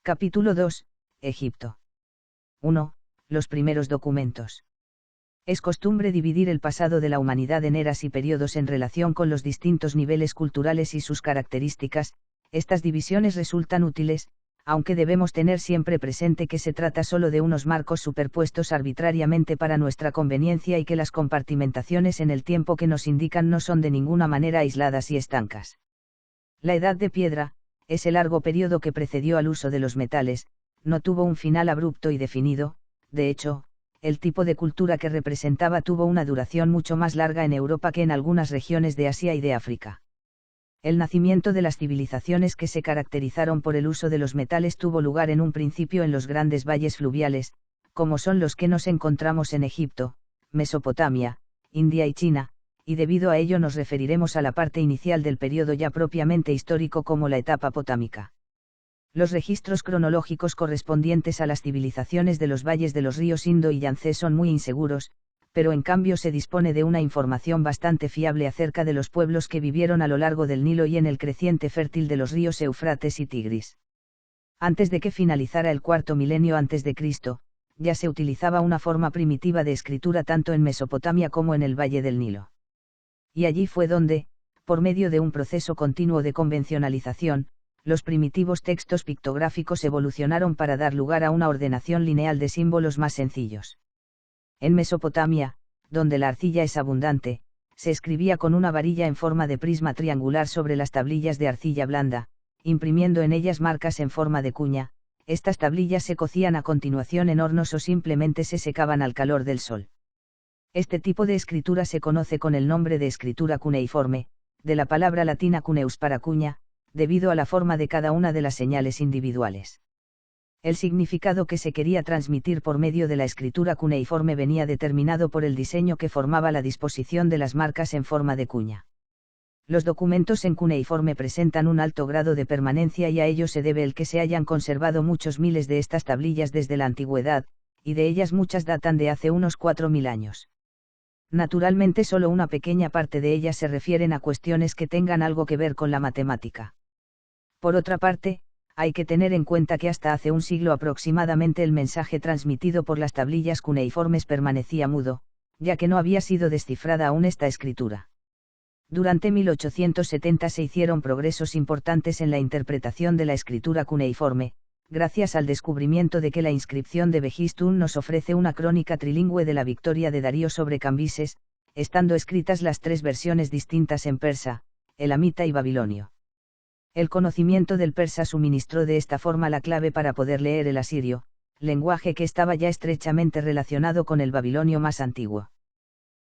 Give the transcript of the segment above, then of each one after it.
Capítulo 2, Egipto. 1. Los primeros documentos. Es costumbre dividir el pasado de la humanidad en eras y periodos en relación con los distintos niveles culturales y sus características. Estas divisiones resultan útiles, aunque debemos tener siempre presente que se trata solo de unos marcos superpuestos arbitrariamente para nuestra conveniencia y que las compartimentaciones en el tiempo que nos indican no son de ninguna manera aisladas y estancas. La Edad de Piedra, ese largo periodo que precedió al uso de los metales, no tuvo un final abrupto y definido. De hecho, el tipo de cultura que representaba tuvo una duración mucho más larga en Europa que en algunas regiones de Asia y de África. El nacimiento de las civilizaciones que se caracterizaron por el uso de los metales tuvo lugar en un principio en los grandes valles fluviales, como son los que nos encontramos en Egipto, Mesopotamia, India y China, y debido a ello nos referiremos a la parte inicial del periodo ya propiamente histórico como la etapa potámica. Los registros cronológicos correspondientes a las civilizaciones de los valles de los ríos Indo y Yangtze son muy inseguros, pero en cambio se dispone de una información bastante fiable acerca de los pueblos que vivieron a lo largo del Nilo y en el creciente fértil de los ríos Éufrates y Tigris. Antes de que finalizara el cuarto milenio antes de Cristo, ya se utilizaba una forma primitiva de escritura tanto en Mesopotamia como en el valle del Nilo. Y allí fue donde, por medio de un proceso continuo de convencionalización, los primitivos textos pictográficos evolucionaron para dar lugar a una ordenación lineal de símbolos más sencillos. En Mesopotamia, donde la arcilla es abundante, se escribía con una varilla en forma de prisma triangular sobre las tablillas de arcilla blanda, imprimiendo en ellas marcas en forma de cuña. Estas tablillas se cocían a continuación en hornos o simplemente se secaban al calor del sol. Este tipo de escritura se conoce con el nombre de escritura cuneiforme, de la palabra latina cuneus para cuña, debido a la forma de cada una de las señales individuales. El significado que se quería transmitir por medio de la escritura cuneiforme venía determinado por el diseño que formaba la disposición de las marcas en forma de cuña. Los documentos en cuneiforme presentan un alto grado de permanencia y a ello se debe el que se hayan conservado muchos miles de estas tablillas desde la antigüedad, y de ellas muchas datan de hace unos 4000 años. Naturalmente solo una pequeña parte de ellas se refieren a cuestiones que tengan algo que ver con la matemática. Por otra parte, hay que tener en cuenta que hasta hace un siglo aproximadamente el mensaje transmitido por las tablillas cuneiformes permanecía mudo, ya que no había sido descifrada aún esta escritura. Durante 1870 se hicieron progresos importantes en la interpretación de la escritura cuneiforme, gracias al descubrimiento de que la inscripción de Behistun nos ofrece una crónica trilingüe de la victoria de Darío sobre Cambises, estando escritas las tres versiones distintas en persa, elamita y babilonio. El conocimiento del persa suministró de esta forma la clave para poder leer el asirio, lenguaje que estaba ya estrechamente relacionado con el babilonio más antiguo.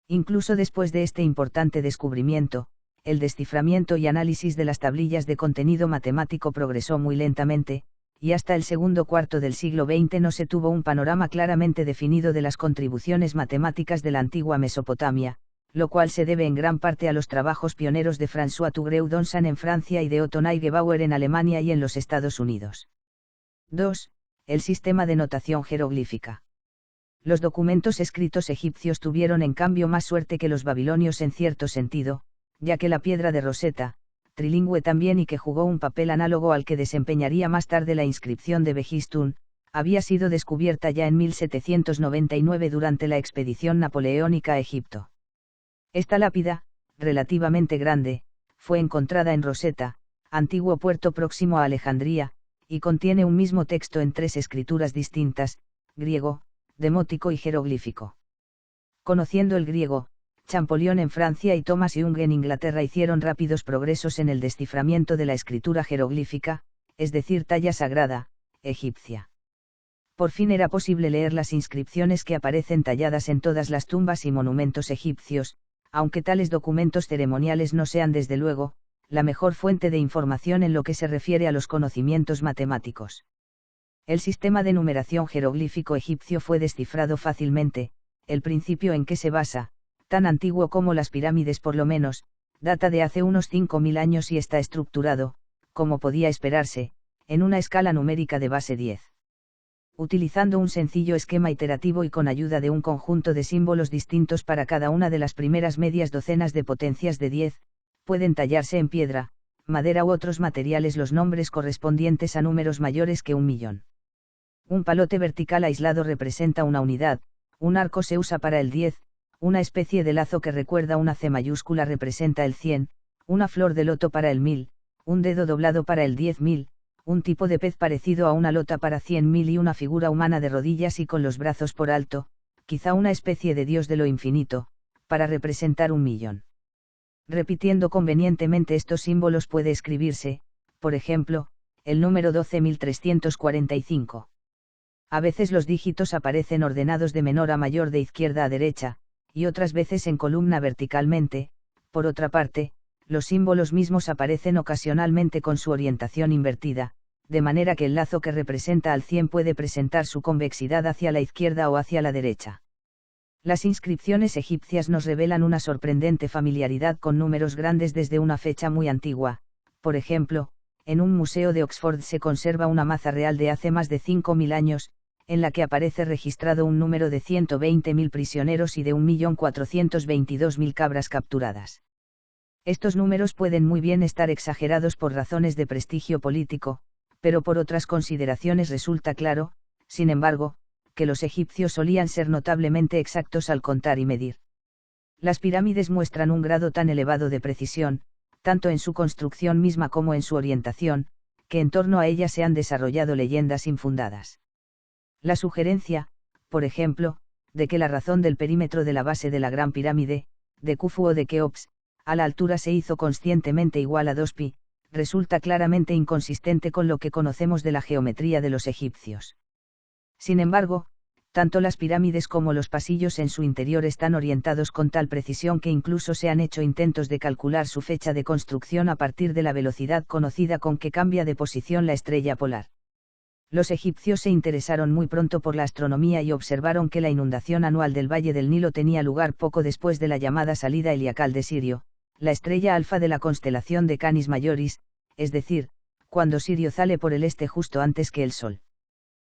Incluso después de este importante descubrimiento, el desciframiento y análisis de las tablillas de contenido matemático progresó muy lentamente, y hasta el segundo cuarto del siglo XX no se tuvo un panorama claramente definido de las contribuciones matemáticas de la antigua Mesopotamia, lo cual se debe en gran parte a los trabajos pioneros de François Tougreux-Donsan en Francia y de Otto Neugebauer en Alemania y en los Estados Unidos. 2. El sistema de notación jeroglífica. Los documentos escritos egipcios tuvieron en cambio más suerte que los babilonios en cierto sentido, ya que la piedra de Rosetta, trilingüe también y que jugó un papel análogo al que desempeñaría más tarde la inscripción de Behistun, había sido descubierta ya en 1799 durante la expedición napoleónica a Egipto. Esta lápida, relativamente grande, fue encontrada en Rosetta, antiguo puerto próximo a Alejandría, y contiene un mismo texto en tres escrituras distintas, griego, demótico y jeroglífico. Conociendo el griego, Champollion en Francia y Thomas Young en Inglaterra hicieron rápidos progresos en el desciframiento de la escritura jeroglífica, es decir, talla sagrada, egipcia. Por fin era posible leer las inscripciones que aparecen talladas en todas las tumbas y monumentos egipcios, aunque tales documentos ceremoniales no sean desde luego, la mejor fuente de información en lo que se refiere a los conocimientos matemáticos. El sistema de numeración jeroglífico egipcio fue descifrado fácilmente, el principio en que se basa, tan antiguo como las pirámides por lo menos, data de hace unos 5000 años y está estructurado, como podía esperarse, en una escala numérica de base 10. Utilizando un sencillo esquema iterativo y con ayuda de un conjunto de símbolos distintos para cada una de las primeras medias docenas de potencias de 10, pueden tallarse en piedra, madera u otros materiales los nombres correspondientes a números mayores que 1.000.000. Un palote vertical aislado representa una unidad, un arco se usa para el 10, una especie de lazo que recuerda una C mayúscula representa el 100, una flor de loto para el 1000, un dedo doblado para el 10.000, un tipo de pez parecido a una lota para 100.000 y una figura humana de rodillas y con los brazos por alto, quizá una especie de dios de lo infinito, para representar 1.000.000. Repitiendo convenientemente estos símbolos puede escribirse, por ejemplo, el número 12.345. A veces los dígitos aparecen ordenados de menor a mayor de izquierda a derecha, y otras veces en columna verticalmente. Por otra parte, los símbolos mismos aparecen ocasionalmente con su orientación invertida, de manera que el lazo que representa al 100 puede presentar su convexidad hacia la izquierda o hacia la derecha. Las inscripciones egipcias nos revelan una sorprendente familiaridad con números grandes desde una fecha muy antigua. Por ejemplo, en un museo de Oxford se conserva una maza real de hace más de 5.000 años, en la que aparece registrado un número de 120.000 prisioneros y de 1.422.000 cabras capturadas. Estos números pueden muy bien estar exagerados por razones de prestigio político, pero por otras consideraciones resulta claro, sin embargo, que los egipcios solían ser notablemente exactos al contar y medir. Las pirámides muestran un grado tan elevado de precisión, tanto en su construcción misma como en su orientación, que en torno a ellas se han desarrollado leyendas infundadas. La sugerencia, por ejemplo, de que la razón del perímetro de la base de la Gran Pirámide, de Khufu o de Keops, a la altura se hizo conscientemente igual a 2pi, resulta claramente inconsistente con lo que conocemos de la geometría de los egipcios. Sin embargo, tanto las pirámides como los pasillos en su interior están orientados con tal precisión que incluso se han hecho intentos de calcular su fecha de construcción a partir de la velocidad conocida con que cambia de posición la estrella polar. Los egipcios se interesaron muy pronto por la astronomía y observaron que la inundación anual del Valle del Nilo tenía lugar poco después de la llamada salida heliacal de Sirio, la estrella alfa de la constelación de Canis Majoris, es decir, cuando Sirio sale por el este justo antes que el Sol.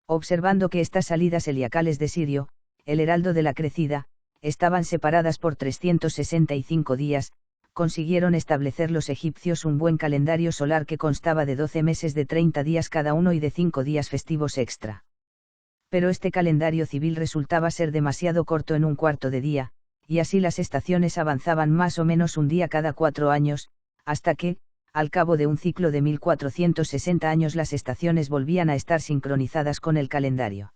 Observando que estas salidas heliacales de Sirio, el heraldo de la crecida, estaban separadas por 365 días, consiguieron establecer los egipcios un buen calendario solar que constaba de 12 meses de 30 días cada uno y de 5 días festivos extra. Pero este calendario civil resultaba ser demasiado corto en un cuarto de día, y así las estaciones avanzaban más o menos un día cada 4 años, hasta que, al cabo de un ciclo de 1460 años las estaciones volvían a estar sincronizadas con el calendario.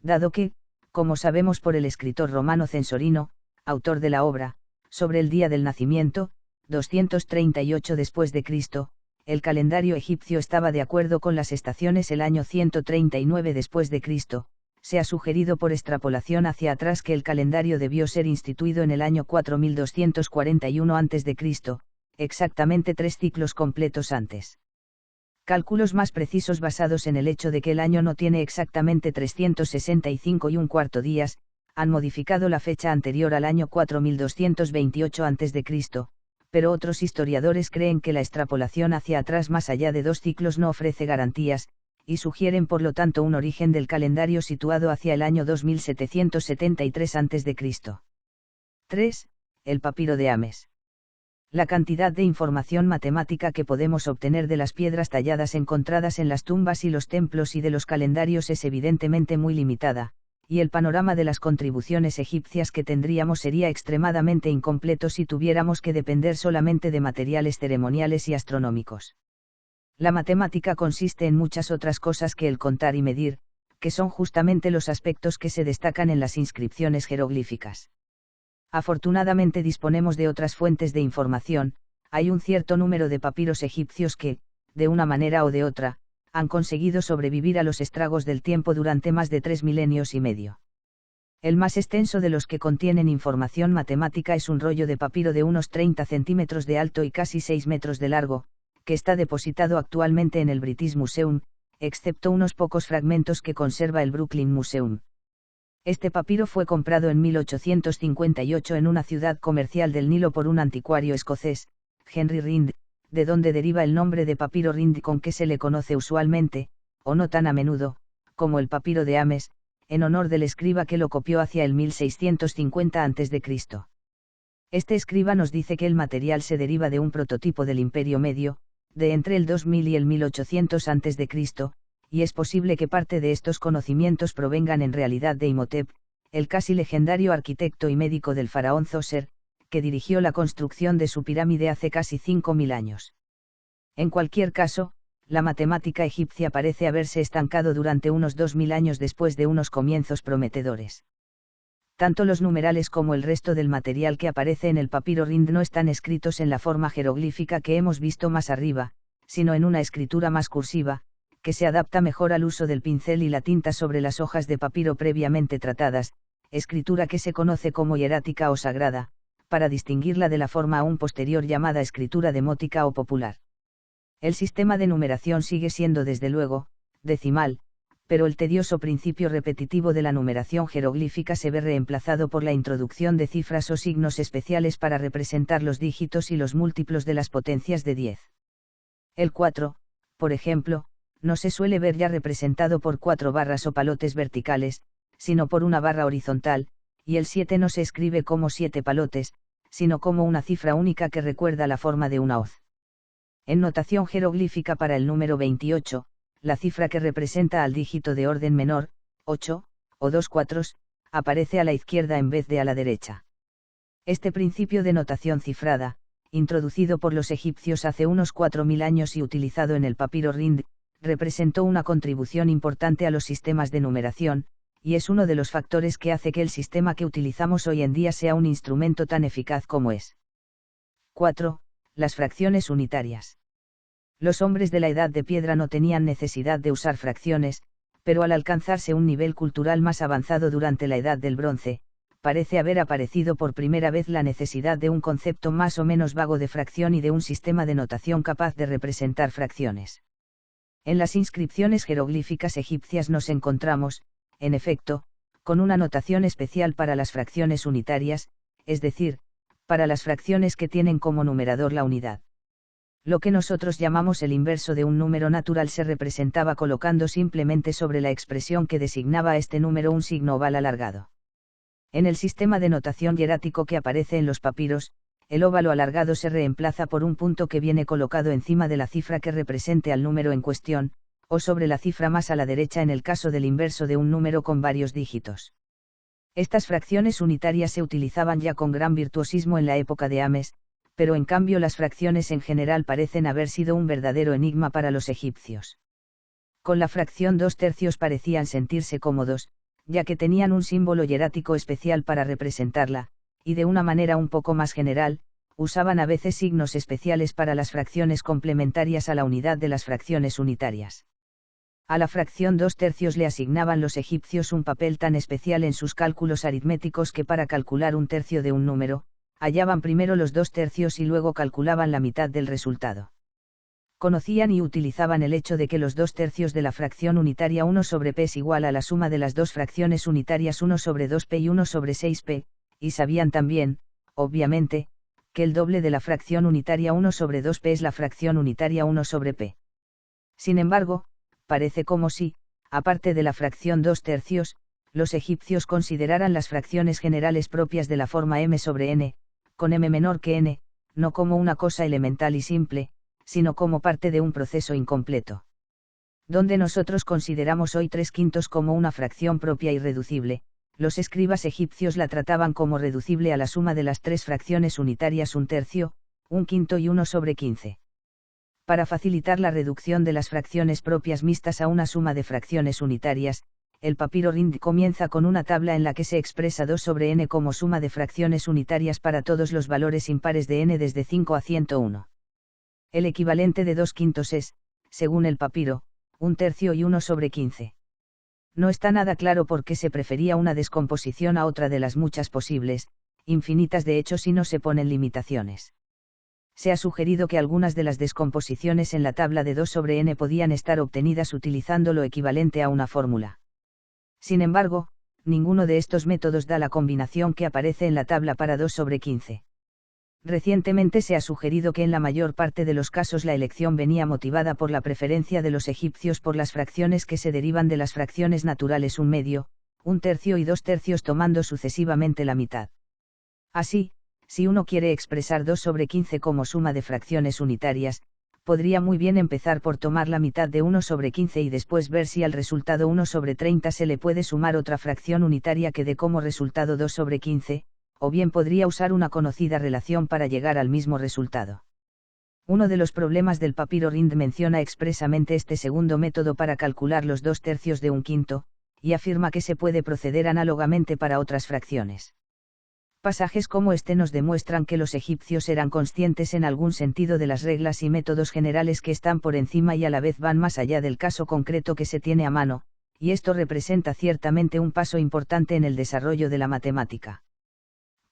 Dado que, como sabemos por el escritor romano Censorino, autor de la obra, sobre el día del nacimiento, 238 después de Cristo, el calendario egipcio estaba de acuerdo con las estaciones el año 139 después de Cristo, se ha sugerido por extrapolación hacia atrás que el calendario debió ser instituido en el año 4241 a.C., exactamente 3 ciclos completos antes. Cálculos más precisos basados en el hecho de que el año no tiene exactamente 365 y un cuarto días, han modificado la fecha anterior al año 4228 a.C., pero otros historiadores creen que la extrapolación hacia atrás más allá de 2 ciclos no ofrece garantías, y sugieren por lo tanto un origen del calendario situado hacia el año 2773 a.C. 3. El papiro de Ames. La cantidad de información matemática que podemos obtener de las piedras talladas encontradas en las tumbas y los templos y de los calendarios es evidentemente muy limitada, y el panorama de las contribuciones egipcias que tendríamos sería extremadamente incompleto si tuviéramos que depender solamente de materiales ceremoniales y astronómicos. La matemática consiste en muchas otras cosas que el contar y medir, que son justamente los aspectos que se destacan en las inscripciones jeroglíficas. Afortunadamente disponemos de otras fuentes de información, hay un cierto número de papiros egipcios que, de una manera o de otra, han conseguido sobrevivir a los estragos del tiempo durante más de 3 milenios y medio. El más extenso de los que contienen información matemática es un rollo de papiro de unos 30 centímetros de alto y casi 6 metros de largo, que está depositado actualmente en el British Museum, excepto unos pocos fragmentos que conserva el Brooklyn Museum. Este papiro fue comprado en 1858 en una ciudad comercial del Nilo por un anticuario escocés, Henry Rind, de donde deriva el nombre de papiro Rind con que se le conoce usualmente, o no tan a menudo, como el papiro de Ames, en honor del escriba que lo copió hacia el 1650 a.C. Este escriba nos dice que el material se deriva de un prototipo del Imperio Medio, de entre el 2000 y el 1800 a.C., y es posible que parte de estos conocimientos provengan en realidad de Imhotep, el casi legendario arquitecto y médico del faraón Zoser, que dirigió la construcción de su pirámide hace casi 5000 años. En cualquier caso, la matemática egipcia parece haberse estancado durante unos 2000 años después de unos comienzos prometedores. Tanto los numerales como el resto del material que aparece en el papiro Rind no están escritos en la forma jeroglífica que hemos visto más arriba, sino en una escritura más cursiva, que se adapta mejor al uso del pincel y la tinta sobre las hojas de papiro previamente tratadas, escritura que se conoce como hierática o sagrada, para distinguirla de la forma aún posterior llamada escritura demótica o popular. El sistema de numeración sigue siendo desde luego, decimal, pero el tedioso principio repetitivo de la numeración jeroglífica se ve reemplazado por la introducción de cifras o signos especiales para representar los dígitos y los múltiplos de las potencias de 10. El 4, por ejemplo, no se suele ver ya representado por 4 barras o palotes verticales, sino por una barra horizontal, y el 7 no se escribe como 7 palotes, sino como una cifra única que recuerda la forma de una hoz. En notación jeroglífica para el número 28, la cifra que representa al dígito de orden menor, 8, o 2 cuatros, aparece a la izquierda en vez de a la derecha. Este principio de notación cifrada, introducido por los egipcios hace unos 4000 años y utilizado en el papiro Rind, representó una contribución importante a los sistemas de numeración, y es uno de los factores que hace que el sistema que utilizamos hoy en día sea un instrumento tan eficaz como es. 4. Las fracciones unitarias. Los hombres de la Edad de Piedra no tenían necesidad de usar fracciones, pero al alcanzarse un nivel cultural más avanzado durante la Edad del Bronce, parece haber aparecido por primera vez la necesidad de un concepto más o menos vago de fracción y de un sistema de notación capaz de representar fracciones. En las inscripciones jeroglíficas egipcias nos encontramos, en efecto, con una notación especial para las fracciones unitarias, es decir, para las fracciones que tienen como numerador la unidad. Lo que nosotros llamamos el inverso de un número natural se representaba colocando simplemente sobre la expresión que designaba a este número un signo oval alargado. En el sistema de notación hierático que aparece en los papiros, el óvalo alargado se reemplaza por un punto que viene colocado encima de la cifra que represente al número en cuestión, o sobre la cifra más a la derecha en el caso del inverso de un número con varios dígitos. Estas fracciones unitarias se utilizaban ya con gran virtuosismo en la época de Ames, pero en cambio las fracciones en general parecen haber sido un verdadero enigma para los egipcios. Con la fracción 2/3 parecían sentirse cómodos, ya que tenían un símbolo hierático especial para representarla, y de una manera un poco más general, usaban a veces signos especiales para las fracciones complementarias a la unidad de las fracciones unitarias. A la fracción 2/3 le asignaban los egipcios un papel tan especial en sus cálculos aritméticos que para calcular un tercio de un número, hallaban primero los 2/3 y luego calculaban la mitad del resultado. Conocían y utilizaban el hecho de que los 2/3 de la fracción unitaria 1 sobre p es igual a la suma de las dos fracciones unitarias 1 sobre 2p y 1 sobre 6p, y sabían también, obviamente, que el doble de la fracción unitaria 1 sobre 2p es la fracción unitaria 1 sobre p. Sin embargo, parece como si, aparte de la fracción 2/3, los egipcios consideraran las fracciones generales propias de la forma m sobre n, con m menor que n, no como una cosa elemental y simple, sino como parte de un proceso incompleto. Donde nosotros consideramos hoy 3/5 como una fracción propia irreducible, los escribas egipcios la trataban como reducible a la suma de las tres fracciones unitarias 1/3, 1/5 y 1 sobre 15. Para facilitar la reducción de las fracciones propias mixtas a una suma de fracciones unitarias, el papiro Rind comienza con una tabla en la que se expresa 2 sobre n como suma de fracciones unitarias para todos los valores impares de n desde 5 a 101. El equivalente de 2/5 es, según el papiro, 1/3 y 1 sobre 15. No está nada claro por qué se prefería una descomposición a otra de las muchas posibles, infinitas de hecho si no se ponen limitaciones. Se ha sugerido que algunas de las descomposiciones en la tabla de 2 sobre n podían estar obtenidas utilizando lo equivalente a una fórmula. Sin embargo, ninguno de estos métodos da la combinación que aparece en la tabla para 2 sobre 15. Recientemente se ha sugerido que en la mayor parte de los casos la elección venía motivada por la preferencia de los egipcios por las fracciones que se derivan de las fracciones naturales 1/2, 1/3 y 2/3 tomando sucesivamente la mitad. Así, si uno quiere expresar 2 sobre 15 como suma de fracciones unitarias, podría muy bien empezar por tomar la mitad de 1 sobre 15 y después ver si al resultado 1 sobre 30 se le puede sumar otra fracción unitaria que dé como resultado 2 sobre 15, o bien podría usar una conocida relación para llegar al mismo resultado. Uno de los problemas del papiro Rind menciona expresamente este segundo método para calcular los 2/3 de un quinto, y afirma que se puede proceder análogamente para otras fracciones. Pasajes como este nos demuestran que los egipcios eran conscientes en algún sentido de las reglas y métodos generales que están por encima y a la vez van más allá del caso concreto que se tiene a mano, y esto representa ciertamente un paso importante en el desarrollo de la matemática.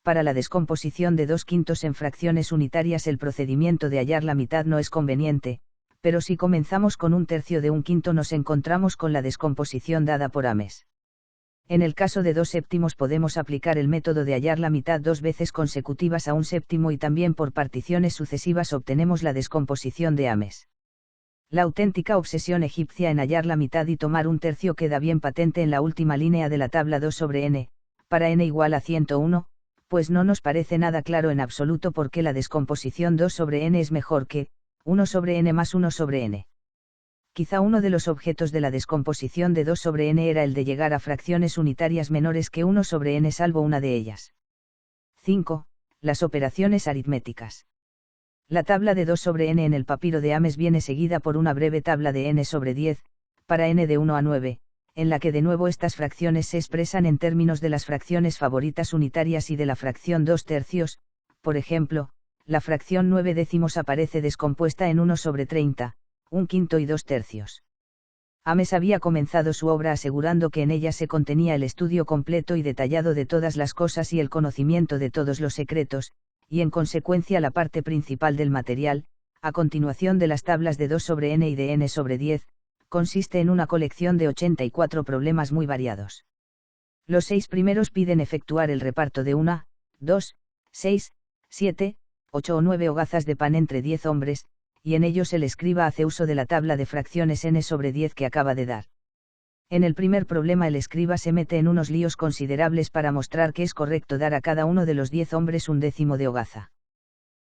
Para la descomposición de 2/5 en fracciones unitarias el procedimiento de hallar la mitad no es conveniente, pero si comenzamos con 1/3 de un quinto nos encontramos con la descomposición dada por Ames. En el caso de 2/7 podemos aplicar el método de hallar la mitad 2 veces consecutivas a 1/7 y también por particiones sucesivas obtenemos la descomposición de Ames. La auténtica obsesión egipcia en hallar la mitad y tomar 1/3 queda bien patente en la última línea de la tabla 2 sobre n, para n igual a 101, pues no nos parece nada claro en absoluto por qué la descomposición 2 sobre n es mejor que 1 sobre n más 1 sobre n. Quizá uno de los objetos de la descomposición de 2 sobre n era el de llegar a fracciones unitarias menores que 1 sobre n salvo una de ellas. 5. Las operaciones aritméticas. La tabla de 2 sobre n en el papiro de Ames viene seguida por una breve tabla de n sobre 10, para n de 1 a 9, en la que de nuevo estas fracciones se expresan en términos de las fracciones favoritas unitarias y de la fracción 2/3, por ejemplo, la fracción 9 décimos aparece descompuesta en 1 sobre 30, 1/5 y 2/3. Ames había comenzado su obra asegurando que en ella se contenía el estudio completo y detallado de todas las cosas y el conocimiento de todos los secretos, y en consecuencia la parte principal del material, a continuación de las tablas de 2 sobre n y de n sobre 10, consiste en una colección de 84 problemas muy variados. Los 6 primeros piden efectuar el reparto de 1, 2, 6, 7, 8 o 9 hogazas de pan entre 10 hombres, y en ellos el escriba hace uso de la tabla de fracciones n sobre 10 que acaba de dar. En el primer problema el escriba se mete en unos líos considerables para mostrar que es correcto dar a cada uno de los 10 hombres un décimo de hogaza.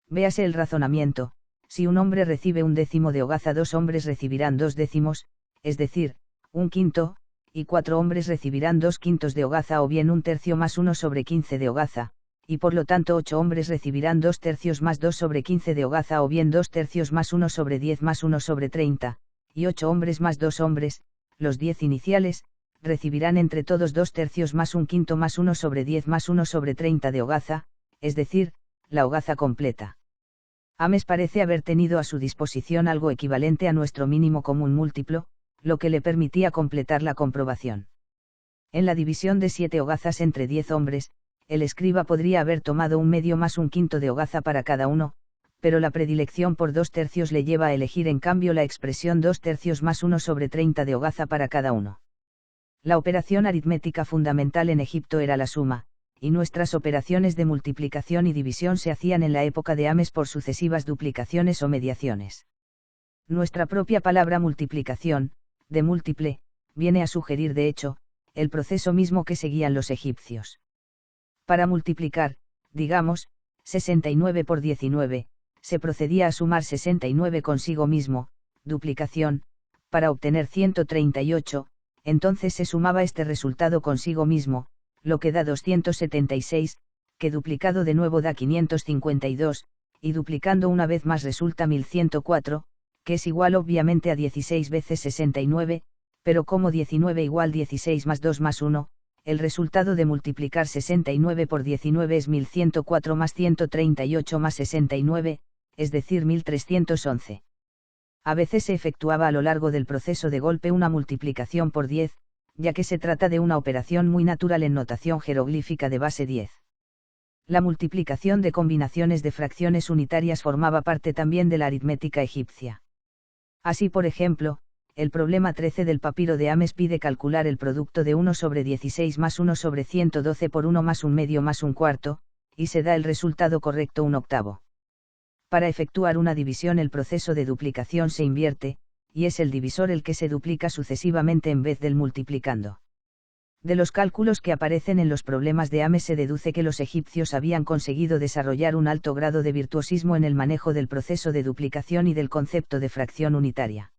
Véase el razonamiento: si un hombre recibe un décimo de hogaza, 2 hombres recibirán 2 décimos, es decir, 1/5, y 4 hombres recibirán 2/5 de hogaza o bien 1/3 más 1 sobre 15 de hogaza, y por lo tanto 8 hombres recibirán 2/3 más 2 sobre 15 de hogaza o bien 2/3 más 1 sobre 10 más 1 sobre 30, y 8 hombres más 2 hombres, los 10 iniciales, recibirán entre todos 2/3 más 1/5 más 1 sobre 10 más 1 sobre 30 de hogaza, es decir, la hogaza completa. Ames parece haber tenido a su disposición algo equivalente a nuestro mínimo común múltiplo, lo que le permitía completar la comprobación. En la división de 7 hogazas entre 10 hombres, el escriba podría haber tomado 1/2 más 1/5 de hogaza para cada uno, pero la predilección por 2/3 le lleva a elegir en cambio la expresión 2/3 más 1 sobre 30 de hogaza para cada uno. La operación aritmética fundamental en Egipto era la suma, y nuestras operaciones de multiplicación y división se hacían en la época de Ames por sucesivas duplicaciones o mediaciones. Nuestra propia palabra multiplicación, de múltiple, viene a sugerir de hecho, el proceso mismo que seguían los egipcios. Para multiplicar, digamos, 69 por 19, se procedía a sumar 69 consigo mismo, duplicación, para obtener 138, entonces se sumaba este resultado consigo mismo, lo que da 276, que duplicado de nuevo da 552, y duplicando una vez más resulta 1104, que es igual obviamente a 16 veces 69, pero como 19 igual 16 más 2 más 1, el resultado de multiplicar 69 por 19 es 1104 más 138 más 69, es decir 1311. A veces se efectuaba a lo largo del proceso de golpe una multiplicación por 10, ya que se trata de una operación muy natural en notación jeroglífica de base 10. La multiplicación de combinaciones de fracciones unitarias formaba parte también de la aritmética egipcia. Así por ejemplo, el problema 13 del papiro de Ames pide calcular el producto de 1 sobre 16 más 1 sobre 112 por 1 más 1/2 más 1/4, y se da el resultado correcto 1/8. Para efectuar una división el proceso de duplicación se invierte, y es el divisor el que se duplica sucesivamente en vez del multiplicando. De los cálculos que aparecen en los problemas de Ames se deduce que los egipcios habían conseguido desarrollar un alto grado de virtuosismo en el manejo del proceso de duplicación y del concepto de fracción unitaria.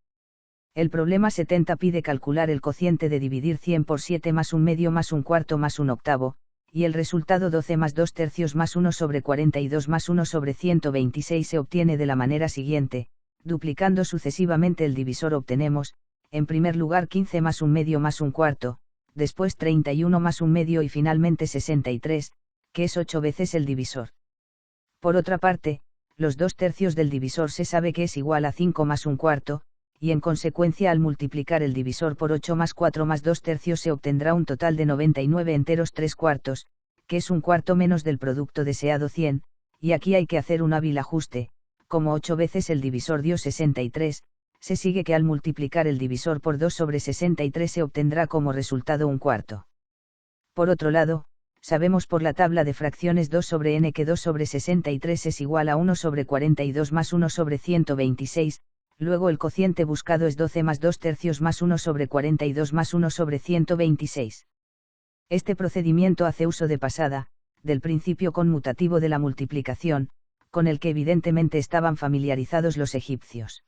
El problema 70 pide calcular el cociente de dividir 100 por 7 más un medio más un cuarto más un octavo, y el resultado 12 más 2 tercios más 1 sobre 42 más 1 sobre 126 se obtiene de la manera siguiente: duplicando sucesivamente el divisor obtenemos, en primer lugar 15 más un medio más un cuarto, después 31 más un medio y finalmente 63, que es 8 veces el divisor. Por otra parte, los 2 tercios del divisor se sabe que es igual a 5 más un cuarto, y en consecuencia al multiplicar el divisor por 8 más 4 más 2 tercios se obtendrá un total de 99 enteros 3 cuartos, que es un cuarto menos del producto deseado 100, y aquí hay que hacer un hábil ajuste: como 8 veces el divisor dio 63, se sigue que al multiplicar el divisor por 2 sobre 63 se obtendrá como resultado un cuarto. Por otro lado, sabemos por la tabla de fracciones 2 sobre n que 2 sobre 63 es igual a 1 sobre 42 más 1 sobre 126, luego el cociente buscado es 12 más 2 tercios más 1 sobre 42 más 1 sobre 126. Este procedimiento hace uso de pasada, del principio conmutativo de la multiplicación, con el que evidentemente estaban familiarizados los egipcios.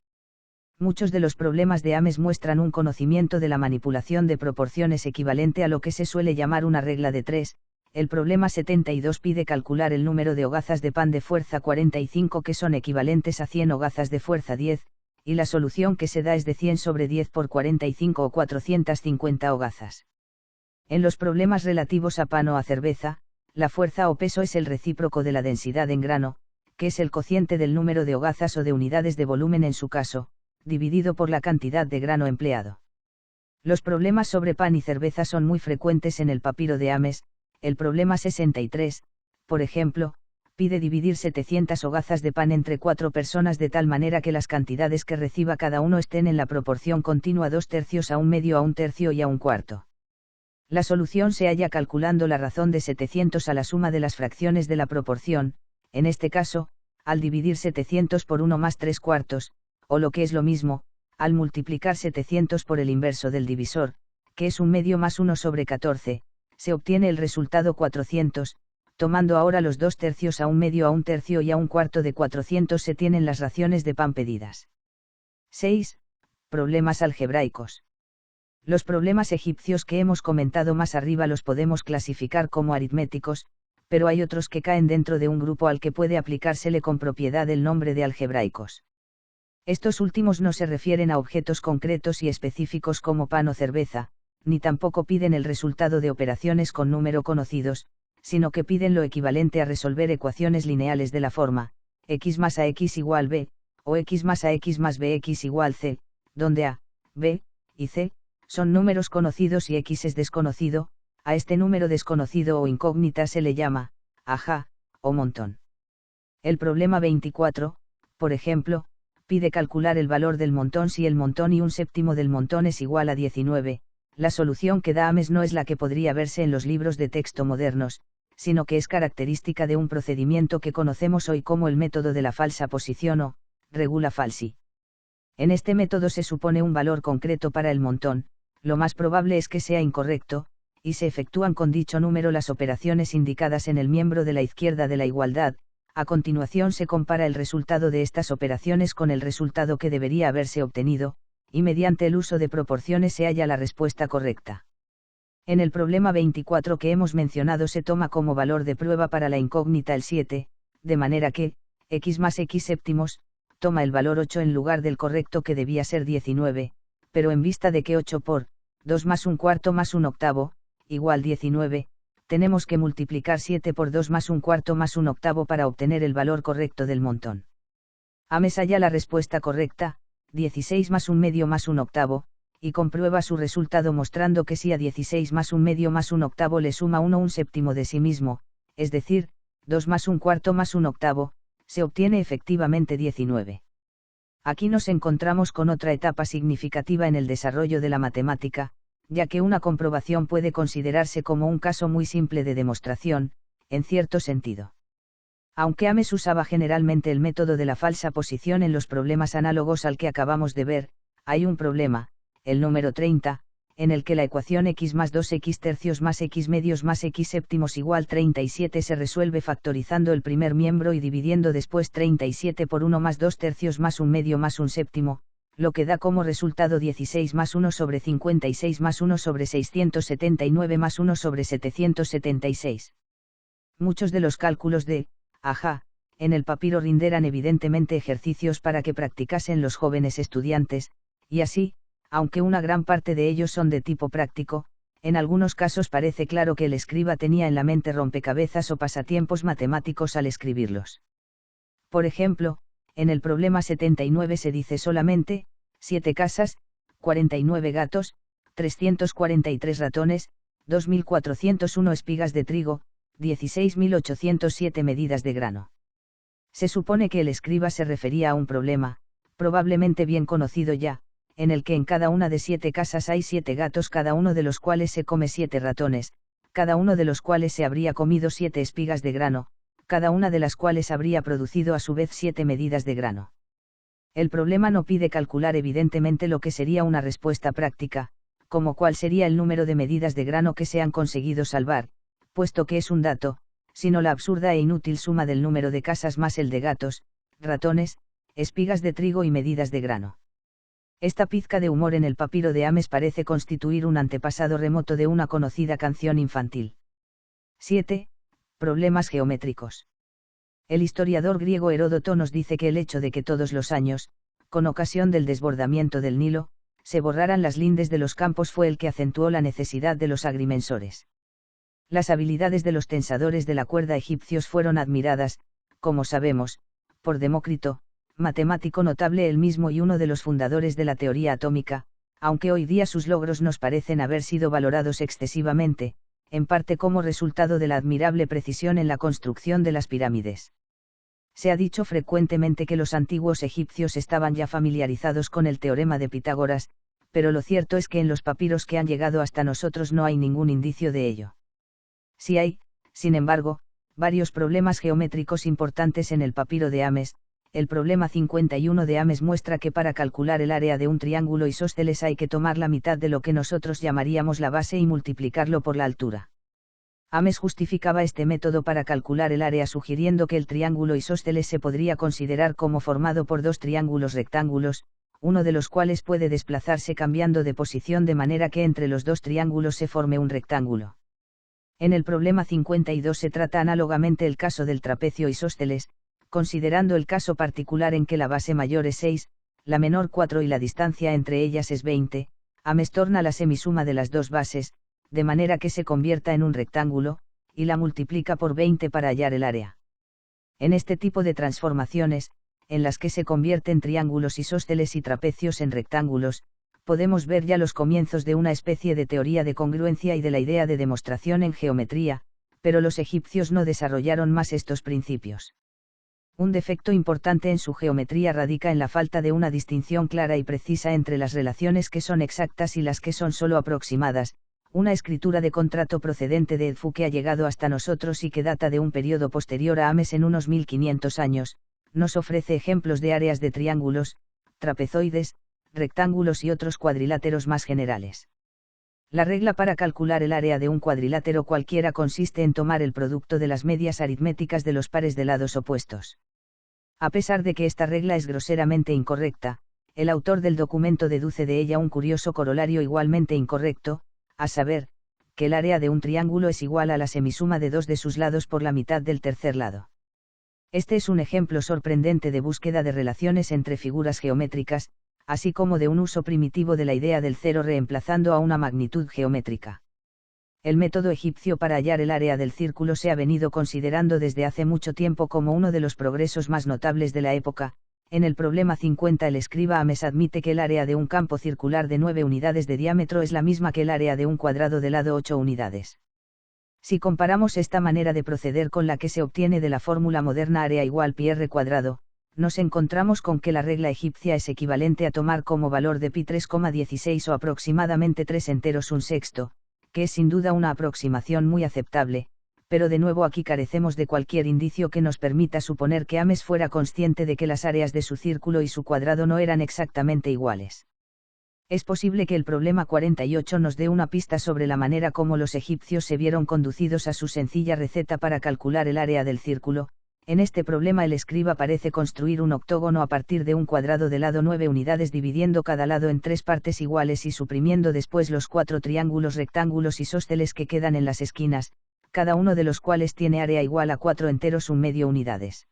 Muchos de los problemas de Ames muestran un conocimiento de la manipulación de proporciones equivalente a lo que se suele llamar una regla de 3. El problema 72 pide calcular el número de hogazas de pan de fuerza 45 que son equivalentes a 100 hogazas de fuerza 10, y la solución que se da es de 100 sobre 10 por 45 o 450 hogazas. En los problemas relativos a pan o a cerveza, la fuerza o peso es el recíproco de la densidad en grano, que es el cociente del número de hogazas o de unidades de volumen en su caso, dividido por la cantidad de grano empleado. Los problemas sobre pan y cerveza son muy frecuentes en el papiro de Ames. El problema 63, por ejemplo, pide dividir 700 hogazas de pan entre 4 personas de tal manera que las cantidades que reciba cada uno estén en la proporción continua 2 tercios a un medio a un tercio y a un cuarto. La solución se halla calculando la razón de 700 a la suma de las fracciones de la proporción, en este caso, al dividir 700 por 1 más 3 cuartos, o lo que es lo mismo, al multiplicar 700 por el inverso del divisor, que es un medio más 1 sobre 14, se obtiene el resultado 400, tomando ahora los 2 tercios a un medio a un tercio y a un cuarto de 400 se tienen las raciones de pan pedidas. 6. Problemas algebraicos. Los problemas egipcios que hemos comentado más arriba los podemos clasificar como aritméticos, pero hay otros que caen dentro de un grupo al que puede aplicársele con propiedad el nombre de algebraicos. Estos últimos no se refieren a objetos concretos y específicos como pan o cerveza, ni tampoco piden el resultado de operaciones con número conocidos, sino que piden lo equivalente a resolver ecuaciones lineales de la forma, x más ax igual b, o x más ax más bx igual c, donde a, b, y c, son números conocidos y x es desconocido. A este número desconocido o incógnita se le llama, aja, o montón. El problema 24, por ejemplo, pide calcular el valor del montón si el montón y un séptimo del montón es igual a 19, la solución que da Ames no es la que podría verse en los libros de texto modernos, sino que es característica de un procedimiento que conocemos hoy como el método de la falsa posición o, regula falsi. En este método se supone un valor concreto para el montón, lo más probable es que sea incorrecto, y se efectúan con dicho número las operaciones indicadas en el miembro de la izquierda de la igualdad. A continuación se compara el resultado de estas operaciones con el resultado que debería haberse obtenido, y mediante el uso de proporciones se halla la respuesta correcta. En el problema 24 que hemos mencionado se toma como valor de prueba para la incógnita el 7, de manera que, x más x séptimos, toma el valor 8 en lugar del correcto que debía ser 19, pero en vista de que 8 por 2 más un cuarto más un octavo, igual 19, tenemos que multiplicar 7 por 2 más un cuarto más un octavo para obtener el valor correcto del montón. Ames halla la respuesta correcta, 16 más un medio más un octavo, y comprueba su resultado mostrando que si a 16 más un medio más un octavo le suma 1 un séptimo de sí mismo, es decir, 2 más un cuarto más un octavo, se obtiene efectivamente 19. Aquí nos encontramos con otra etapa significativa en el desarrollo de la matemática, ya que una comprobación puede considerarse como un caso muy simple de demostración, en cierto sentido. Aunque Ames usaba generalmente el método de la falsa posición en los problemas análogos al que acabamos de ver, hay un problema, el número 30, en el que la ecuación x más 2x tercios más x medios más x séptimos igual 37 se resuelve factorizando el primer miembro y dividiendo después 37 por 1 más 2 tercios más un medio más un séptimo, lo que da como resultado 16 más 1 sobre 56 más 1 sobre 679 más 1 sobre 776. Muchos de los cálculos de, en el papiro rinderan evidentemente ejercicios para que practicasen los jóvenes estudiantes, y así, aunque una gran parte de ellos son de tipo práctico, en algunos casos parece claro que el escriba tenía en la mente rompecabezas o pasatiempos matemáticos al escribirlos. Por ejemplo, en el problema 79 se dice solamente, 7 casas, 49 gatos, 343 ratones, 2.401 espigas de trigo, 16.807 medidas de grano. Se supone que el escriba se refería a un problema, probablemente bien conocido ya, en el que en cada una de 7 casas hay 7 gatos, cada uno de los cuales se come 7 ratones, cada uno de los cuales se habría comido 7 espigas de grano, cada una de las cuales habría producido a su vez 7 medidas de grano. El problema no pide calcular evidentemente lo que sería una respuesta práctica, como cuál sería el número de medidas de grano que se han conseguido salvar, puesto que es un dato, sino la absurda e inútil suma del número de casas más el de gatos, ratones, espigas de trigo y medidas de grano. Esta pizca de humor en el papiro de Ames parece constituir un antepasado remoto de una conocida canción infantil. 7. Problemas geométricos. El historiador griego Heródoto nos dice que el hecho de que todos los años, con ocasión del desbordamiento del Nilo, se borraran las lindes de los campos fue el que acentuó la necesidad de los agrimensores. Las habilidades de los tensadores de la cuerda egipcios fueron admiradas, como sabemos, por Demócrito, matemático notable él mismo y uno de los fundadores de la teoría atómica, aunque hoy día sus logros nos parecen haber sido valorados excesivamente, en parte como resultado de la admirable precisión en la construcción de las pirámides. Se ha dicho frecuentemente que los antiguos egipcios estaban ya familiarizados con el teorema de Pitágoras, pero lo cierto es que en los papiros que han llegado hasta nosotros no hay ningún indicio de ello. Sí hay, sin embargo, varios problemas geométricos importantes en el papiro de Ames. El problema 51 de Ames muestra que para calcular el área de un triángulo isósceles hay que tomar la mitad de lo que nosotros llamaríamos la base y multiplicarlo por la altura. Ames justificaba este método para calcular el área sugiriendo que el triángulo isósceles se podría considerar como formado por dos triángulos rectángulos, uno de los cuales puede desplazarse cambiando de posición de manera que entre los dos triángulos se forme un rectángulo. En el problema 52 se trata análogamente el caso del trapecio isósceles, considerando el caso particular en que la base mayor es 6, la menor 4 y la distancia entre ellas es 20, Ames torna la semisuma de las dos bases, de manera que se convierta en un rectángulo, y la multiplica por 20 para hallar el área. En este tipo de transformaciones, en las que se convierten triángulos isósceles y trapecios en rectángulos, podemos ver ya los comienzos de una especie de teoría de congruencia y de la idea de demostración en geometría, pero los egipcios no desarrollaron más estos principios. Un defecto importante en su geometría radica en la falta de una distinción clara y precisa entre las relaciones que son exactas y las que son solo aproximadas. Una escritura de contrato procedente de Edfu que ha llegado hasta nosotros y que data de un periodo posterior a Ames en unos 1500 años, nos ofrece ejemplos de áreas de triángulos, trapezoides, rectángulos y otros cuadriláteros más generales. La regla para calcular el área de un cuadrilátero cualquiera consiste en tomar el producto de las medias aritméticas de los pares de lados opuestos. A pesar de que esta regla es groseramente incorrecta, el autor del documento deduce de ella un curioso corolario igualmente incorrecto, a saber, que el área de un triángulo es igual a la semisuma de dos de sus lados por la mitad del tercer lado. Este es un ejemplo sorprendente de búsqueda de relaciones entre figuras geométricas, así como de un uso primitivo de la idea del cero reemplazando a una magnitud geométrica. El método egipcio para hallar el área del círculo se ha venido considerando desde hace mucho tiempo como uno de los progresos más notables de la época. En el problema 50 el escriba Ames admite que el área de un campo circular de 9 unidades de diámetro es la misma que el área de un cuadrado de lado 8 unidades. Si comparamos esta manera de proceder con la que se obtiene de la fórmula moderna área igual pi r cuadrado, nos encontramos con que la regla egipcia es equivalente a tomar como valor de pi 3,16 o aproximadamente 3 enteros un sexto, que es sin duda una aproximación muy aceptable, pero de nuevo aquí carecemos de cualquier indicio que nos permita suponer que Ames fuera consciente de que las áreas de su círculo y su cuadrado no eran exactamente iguales. Es posible que el problema 48 nos dé una pista sobre la manera como los egipcios se vieron conducidos a su sencilla receta para calcular el área del círculo. En este problema el escriba parece construir un octógono a partir de un cuadrado de lado 9 unidades, dividiendo cada lado en 3 partes iguales y suprimiendo después los 4 triángulos, rectángulos isósceles que quedan en las esquinas, cada uno de los cuales tiene área igual a 4 enteros un medio unidades.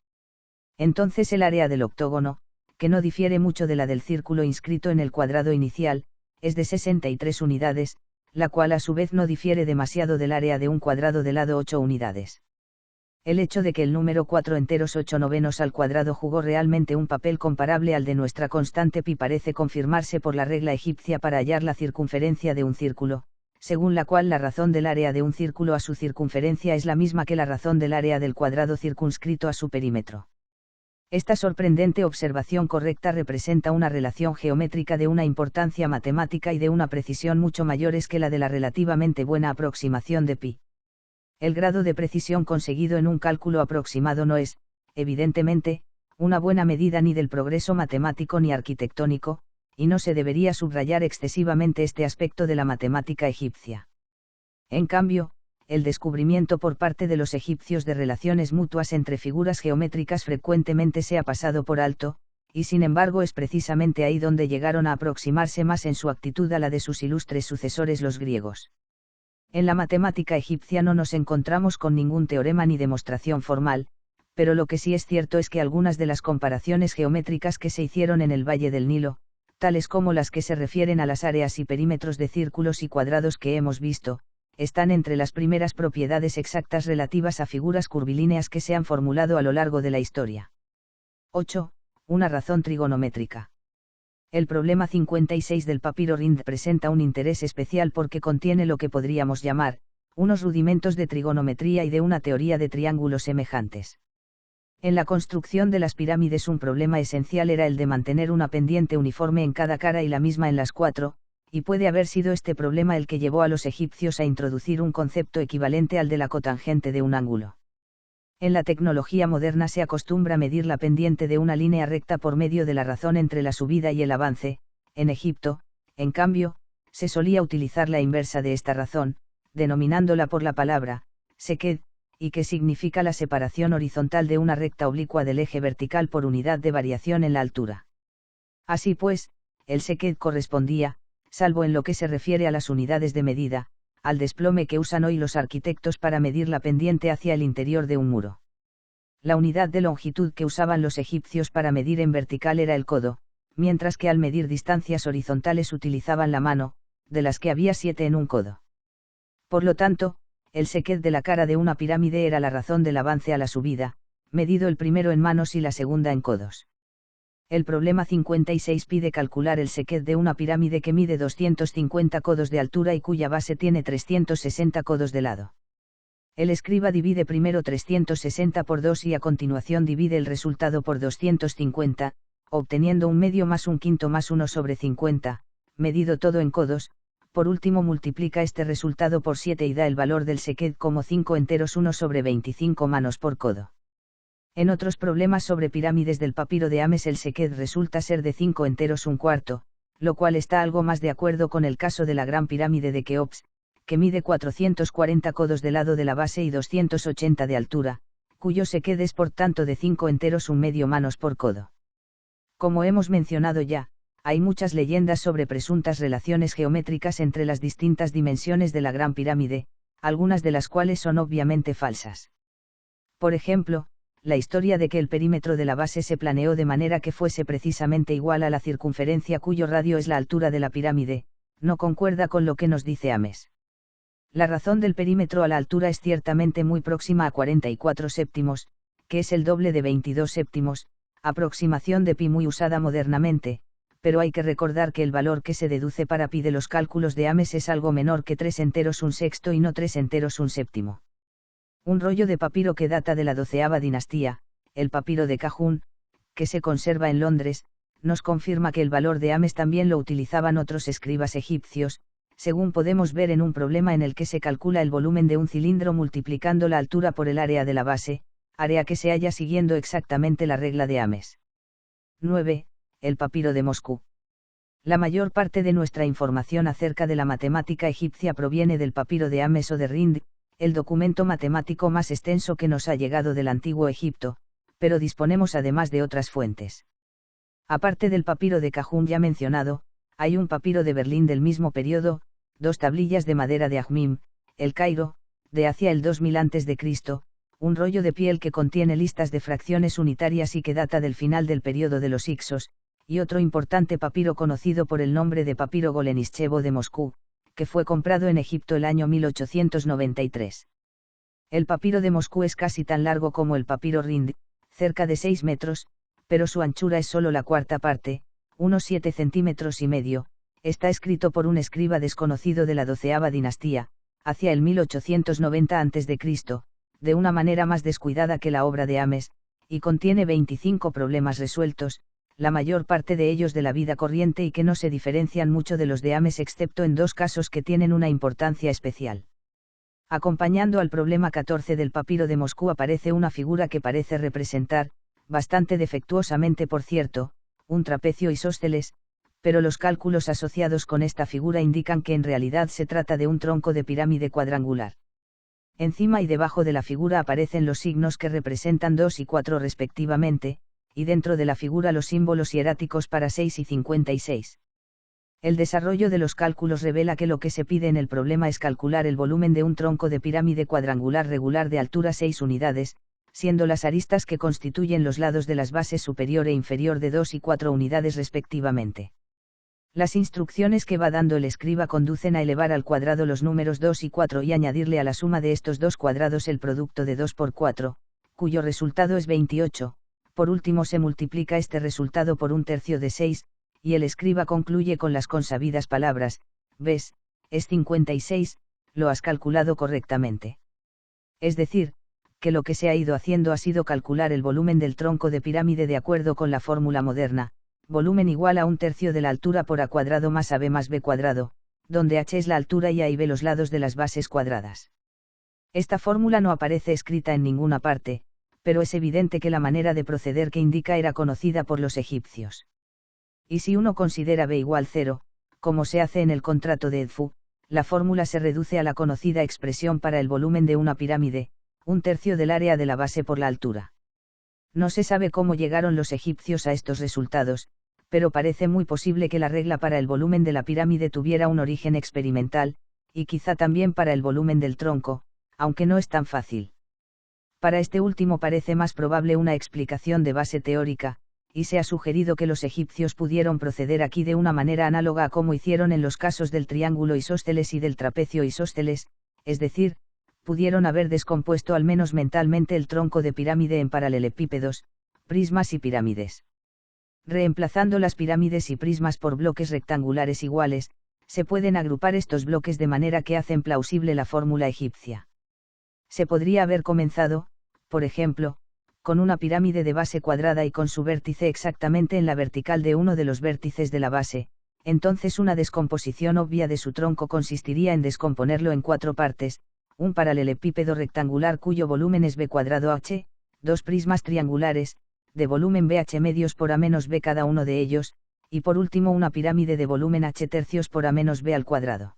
Entonces el área del octógono, que no difiere mucho de la del círculo inscrito en el cuadrado inicial, es de 63 unidades, la cual a su vez no difiere demasiado del área de un cuadrado de lado 8 unidades. El hecho de que el número 4 enteros 8 novenos al cuadrado jugó realmente un papel comparable al de nuestra constante pi parece confirmarse por la regla egipcia para hallar la circunferencia de un círculo, según la cual la razón del área de un círculo a su circunferencia es la misma que la razón del área del cuadrado circunscrito a su perímetro. Esta sorprendente observación correcta representa una relación geométrica de una importancia matemática y de una precisión mucho mayores que la de la relativamente buena aproximación de pi. El grado de precisión conseguido en un cálculo aproximado no es, evidentemente, una buena medida ni del progreso matemático ni arquitectónico, y no se debería subrayar excesivamente este aspecto de la matemática egipcia. En cambio, el descubrimiento por parte de los egipcios de relaciones mutuas entre figuras geométricas frecuentemente se ha pasado por alto, y sin embargo es precisamente ahí donde llegaron a aproximarse más en su actitud a la de sus ilustres sucesores los griegos. En la matemática egipcia no nos encontramos con ningún teorema ni demostración formal, pero lo que sí es cierto es que algunas de las comparaciones geométricas que se hicieron en el Valle del Nilo, tales como las que se refieren a las áreas y perímetros de círculos y cuadrados que hemos visto, están entre las primeras propiedades exactas relativas a figuras curvilíneas que se han formulado a lo largo de la historia. 8. Una razón trigonométrica. El problema 56 del papiro Rind presenta un interés especial porque contiene lo que podríamos llamar, unos rudimentos de trigonometría y de una teoría de triángulos semejantes. En la construcción de las pirámides un problema esencial era el de mantener una pendiente uniforme en cada cara y la misma en las 4, y puede haber sido este problema el que llevó a los egipcios a introducir un concepto equivalente al de la cotangente de un ángulo. En la tecnología moderna se acostumbra medir la pendiente de una línea recta por medio de la razón entre la subida y el avance. En Egipto, en cambio, se solía utilizar la inversa de esta razón, denominándola por la palabra seked, y que significa la separación horizontal de una recta oblicua del eje vertical por unidad de variación en la altura. Así pues, el seked correspondía, salvo en lo que se refiere a las unidades de medida, al desplome que usan hoy los arquitectos para medir la pendiente hacia el interior de un muro. La unidad de longitud que usaban los egipcios para medir en vertical era el codo, mientras que al medir distancias horizontales utilizaban la mano, de las que había 7 en un codo. Por lo tanto, el seked de la cara de una pirámide era la razón del avance a la subida, medido el primero en manos y la segunda en codos. El problema 56 pide calcular el seked de una pirámide que mide 250 codos de altura y cuya base tiene 360 codos de lado. El escriba divide primero 360 por 2 y a continuación divide el resultado por 250, obteniendo un medio más un quinto más 1 sobre 50, medido todo en codos. Por último multiplica este resultado por 7 y da el valor del seked como 5 enteros 1 sobre 25 manos por codo. En otros problemas sobre pirámides del papiro de Ames el seked resulta ser de 5 enteros un cuarto, lo cual está algo más de acuerdo con el caso de la Gran Pirámide de Keops, que mide 440 codos de lado de la base y 280 de altura, cuyo seked es por tanto de 5 enteros un medio manos por codo. Como hemos mencionado ya, hay muchas leyendas sobre presuntas relaciones geométricas entre las distintas dimensiones de la Gran Pirámide, algunas de las cuales son obviamente falsas. Por ejemplo, la historia de que el perímetro de la base se planeó de manera que fuese precisamente igual a la circunferencia cuyo radio es la altura de la pirámide, no concuerda con lo que nos dice Ames. La razón del perímetro a la altura es ciertamente muy próxima a 44 séptimos, que es el doble de 22 séptimos, aproximación de pi muy usada modernamente, pero hay que recordar que el valor que se deduce para pi de los cálculos de Ames es algo menor que 3 enteros un sexto y no 3 enteros un séptimo. Un rollo de papiro que data de la 12ª dinastía, el papiro de Cajún, que se conserva en Londres, nos confirma que el valor de Ames también lo utilizaban otros escribas egipcios, según podemos ver en un problema en el que se calcula el volumen de un cilindro multiplicando la altura por el área de la base, área que se halla siguiendo exactamente la regla de Ames. 9. El papiro de Moscú. La mayor parte de nuestra información acerca de la matemática egipcia proviene del papiro de Ames o de Rind, el documento matemático más extenso que nos ha llegado del antiguo Egipto, pero disponemos además de otras fuentes. Aparte del papiro de Cajún ya mencionado, hay un papiro de Berlín del mismo periodo, 2 tablillas de madera de Ajmim, El Cairo, de hacia el 2000 a.C., un rollo de piel que contiene listas de fracciones unitarias y que data del final del periodo de los Hicsos, y otro importante papiro conocido por el nombre de papiro Golenishevo de Moscú, que fue comprado en Egipto el año 1893. El papiro de Moscú es casi tan largo como el papiro Rind, cerca de 6 metros, pero su anchura es solo la cuarta parte, unos 7 centímetros y medio. Está escrito por un escriba desconocido de la 12ª dinastía, hacia el 1890 a.C., de una manera más descuidada que la obra de Ames, y contiene 25 problemas resueltos, la mayor parte de ellos de la vida corriente y que no se diferencian mucho de los de Ames excepto en 2 casos que tienen una importancia especial. Acompañando al problema 14 del papiro de Moscú aparece una figura que parece representar, bastante defectuosamente por cierto, un trapecio isósceles, pero los cálculos asociados con esta figura indican que en realidad se trata de un tronco de pirámide cuadrangular. Encima y debajo de la figura aparecen los signos que representan 2 y 4 respectivamente, y dentro de la figura los símbolos hieráticos para 6 y 56. El desarrollo de los cálculos revela que lo que se pide en el problema es calcular el volumen de un tronco de pirámide cuadrangular regular de altura 6 unidades, siendo las aristas que constituyen los lados de las bases superior e inferior de 2 y 4 unidades respectivamente. Las instrucciones que va dando el escriba conducen a elevar al cuadrado los números 2 y 4 y añadirle a la suma de estos dos cuadrados el producto de 2 por 4, cuyo resultado es 28. Por último se multiplica este resultado por 1/3 de 6, y el escriba concluye con las consabidas palabras: «¿Ves? Es 56, lo has calculado correctamente». Es decir, que lo que se ha ido haciendo ha sido calcular el volumen del tronco de pirámide de acuerdo con la fórmula moderna, volumen igual a 1/3 de la altura por a cuadrado más ab más b cuadrado, donde h es la altura y a y b los lados de las bases cuadradas. Esta fórmula no aparece escrita en ninguna parte, pero es evidente que la manera de proceder que indica era conocida por los egipcios. Y si uno considera b igual 0, como se hace en el contrato de Edfu, la fórmula se reduce a la conocida expresión para el volumen de una pirámide, 1/3 del área de la base por la altura. No se sabe cómo llegaron los egipcios a estos resultados, pero parece muy posible que la regla para el volumen de la pirámide tuviera un origen experimental, y quizá también para el volumen del tronco, aunque no es tan fácil. Para este último parece más probable una explicación de base teórica, y se ha sugerido que los egipcios pudieron proceder aquí de una manera análoga a como hicieron en los casos del triángulo isósceles y del trapecio isósceles, es decir, pudieron haber descompuesto al menos mentalmente el tronco de pirámide en paralelepípedos, prismas y pirámides. Reemplazando las pirámides y prismas por bloques rectangulares iguales, se pueden agrupar estos bloques de manera que hacen plausible la fórmula egipcia. Se podría haber comenzado, por ejemplo, con una pirámide de base cuadrada y con su vértice exactamente en la vertical de uno de los vértices de la base, entonces una descomposición obvia de su tronco consistiría en descomponerlo en 4 partes, un paralelepípedo rectangular cuyo volumen es b cuadrado h, 2 prismas triangulares, de volumen bh medios por a menos b cada uno de ellos, y por último una pirámide de volumen h tercios por a menos b al cuadrado.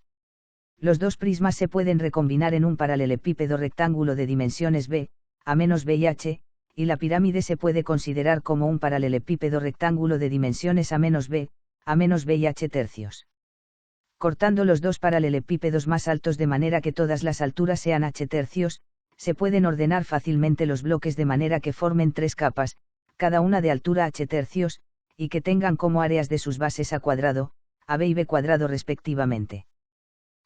Los dos prismas se pueden recombinar en un paralelepípedo rectángulo de dimensiones b, a menos b y h, y la pirámide se puede considerar como un paralelepípedo rectángulo de dimensiones a menos b y h tercios. Cortando los dos paralelepípedos más altos de manera que todas las alturas sean h tercios, se pueden ordenar fácilmente los bloques de manera que formen 3 capas, cada una de altura h tercios, y que tengan como áreas de sus bases a cuadrado, ab y b cuadrado respectivamente.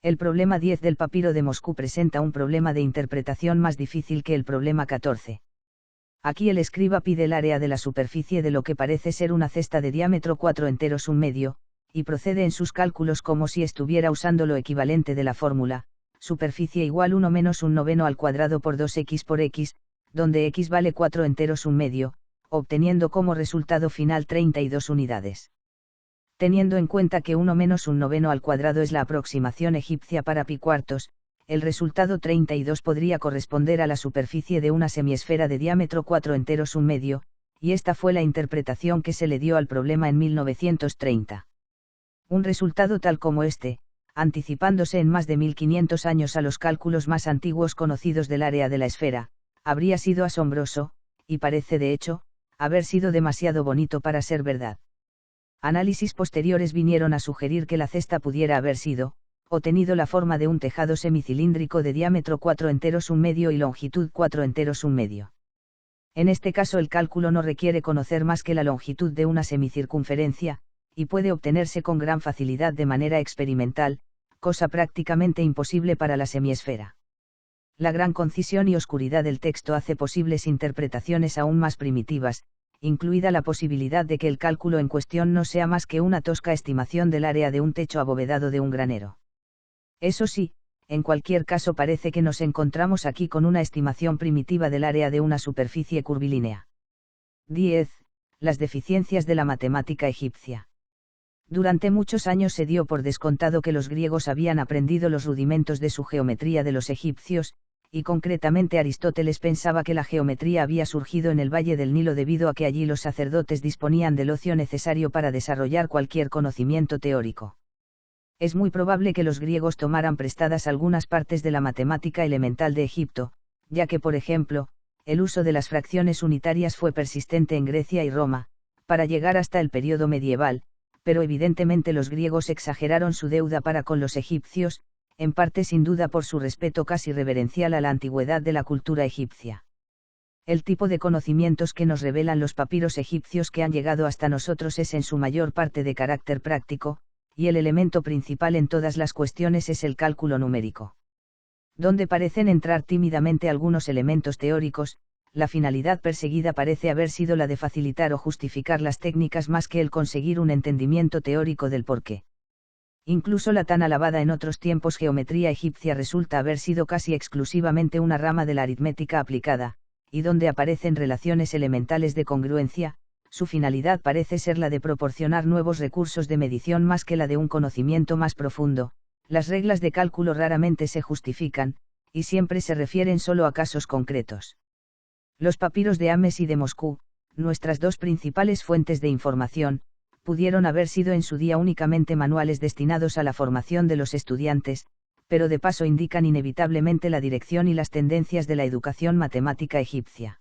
El problema 10 del papiro de Moscú presenta un problema de interpretación más difícil que el problema 14. Aquí el escriba pide el área de la superficie de lo que parece ser una cesta de diámetro 4/1/2, y procede en sus cálculos como si estuviera usando lo equivalente de la fórmula, superficie igual 1 menos 1/9 al cuadrado por 2x por x, donde x vale 4/1/2, obteniendo como resultado final 32 unidades. Teniendo en cuenta que 1 menos 1/9 al cuadrado es la aproximación egipcia para pi cuartos, el resultado 32 podría corresponder a la superficie de una semiesfera de diámetro 4/1/2, y esta fue la interpretación que se le dio al problema en 1930. Un resultado tal como este, anticipándose en más de 1500 años a los cálculos más antiguos conocidos del área de la esfera, habría sido asombroso, y parece de hecho, haber sido demasiado bonito para ser verdad. Análisis posteriores vinieron a sugerir que la cesta pudiera haber sido, o tenido la forma de un tejado semicilíndrico de diámetro 4/1/2 y longitud 4/1/2. En este caso el cálculo no requiere conocer más que la longitud de una semicircunferencia, y puede obtenerse con gran facilidad de manera experimental, cosa prácticamente imposible para la semiesfera. La gran concisión y oscuridad del texto hace posibles interpretaciones aún más primitivas, incluida la posibilidad de que el cálculo en cuestión no sea más que una tosca estimación del área de un techo abovedado de un granero. Eso sí, en cualquier caso parece que nos encontramos aquí con una estimación primitiva del área de una superficie curvilínea. 10. Las deficiencias de la matemática egipcia. Durante muchos años se dio por descontado que los griegos habían aprendido los rudimentos de su geometría de los egipcios, y concretamente Aristóteles pensaba que la geometría había surgido en el Valle del Nilo debido a que allí los sacerdotes disponían del ocio necesario para desarrollar cualquier conocimiento teórico. Es muy probable que los griegos tomaran prestadas algunas partes de la matemática elemental de Egipto, ya que por ejemplo, el uso de las fracciones unitarias fue persistente en Grecia y Roma, para llegar hasta el período medieval, pero evidentemente los griegos exageraron su deuda para con los egipcios, en parte sin duda por su respeto casi reverencial a la antigüedad de la cultura egipcia. El tipo de conocimientos que nos revelan los papiros egipcios que han llegado hasta nosotros es en su mayor parte de carácter práctico, y el elemento principal en todas las cuestiones es el cálculo numérico. Donde parecen entrar tímidamente algunos elementos teóricos, la finalidad perseguida parece haber sido la de facilitar o justificar las técnicas más que el conseguir un entendimiento teórico del porqué. Incluso la tan alabada en otros tiempos geometría egipcia resulta haber sido casi exclusivamente una rama de la aritmética aplicada, y donde aparecen relaciones elementales de congruencia, su finalidad parece ser la de proporcionar nuevos recursos de medición más que la de un conocimiento más profundo. Las reglas de cálculo raramente se justifican, y siempre se refieren solo a casos concretos. Los papiros de Ames y de Moscú, nuestras dos principales fuentes de información, pudieron haber sido en su día únicamente manuales destinados a la formación de los estudiantes, pero de paso indican inevitablemente la dirección y las tendencias de la educación matemática egipcia.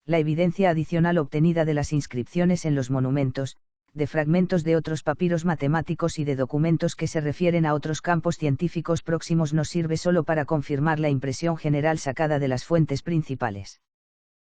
La evidencia adicional obtenida de las inscripciones en los monumentos, de fragmentos de otros papiros matemáticos y de documentos que se refieren a otros campos científicos próximos nos sirve solo para confirmar la impresión general sacada de las fuentes principales.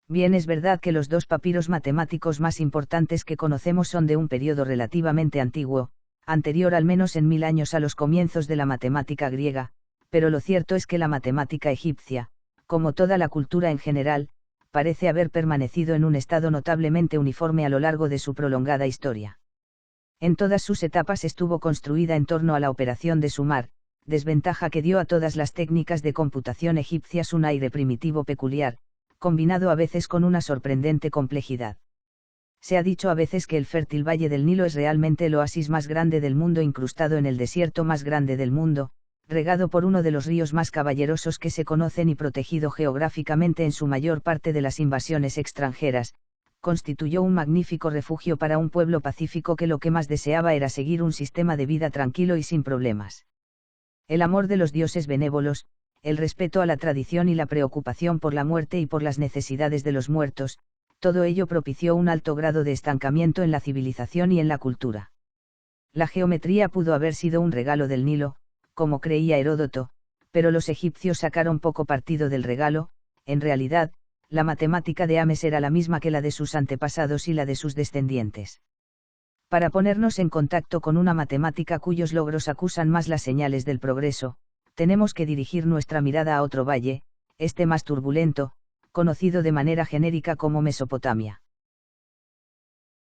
Bien, es verdad que los dos papiros matemáticos más importantes que conocemos son de un periodo relativamente antiguo, anterior al menos en 1000 años a los comienzos de la matemática griega, pero lo cierto es que la matemática egipcia, como toda la cultura en general, parece haber permanecido en un estado notablemente uniforme a lo largo de su prolongada historia. En todas sus etapas estuvo construida en torno a la operación de sumar, desventaja que dio a todas las técnicas de computación egipcias un aire primitivo peculiar, combinado a veces con una sorprendente complejidad. Se ha dicho a veces que el fértil Valle del Nilo es realmente el oasis más grande del mundo incrustado en el desierto más grande del mundo, regado por uno de los ríos más caballerosos que se conocen y protegido geográficamente en su mayor parte de las invasiones extranjeras, constituyó un magnífico refugio para un pueblo pacífico que lo que más deseaba era seguir un sistema de vida tranquilo y sin problemas. El amor de los dioses benévolos, el respeto a la tradición y la preocupación por la muerte y por las necesidades de los muertos, todo ello propició un alto grado de estancamiento en la civilización y en la cultura. La geometría pudo haber sido un regalo del Nilo, como creía Heródoto, pero los egipcios sacaron poco partido del regalo. En realidad, la matemática de Ames era la misma que la de sus antepasados y la de sus descendientes. Para ponernos en contacto con una matemática cuyos logros acusan más las señales del progreso, tenemos que dirigir nuestra mirada a otro valle, este más turbulento, conocido de manera genérica como Mesopotamia.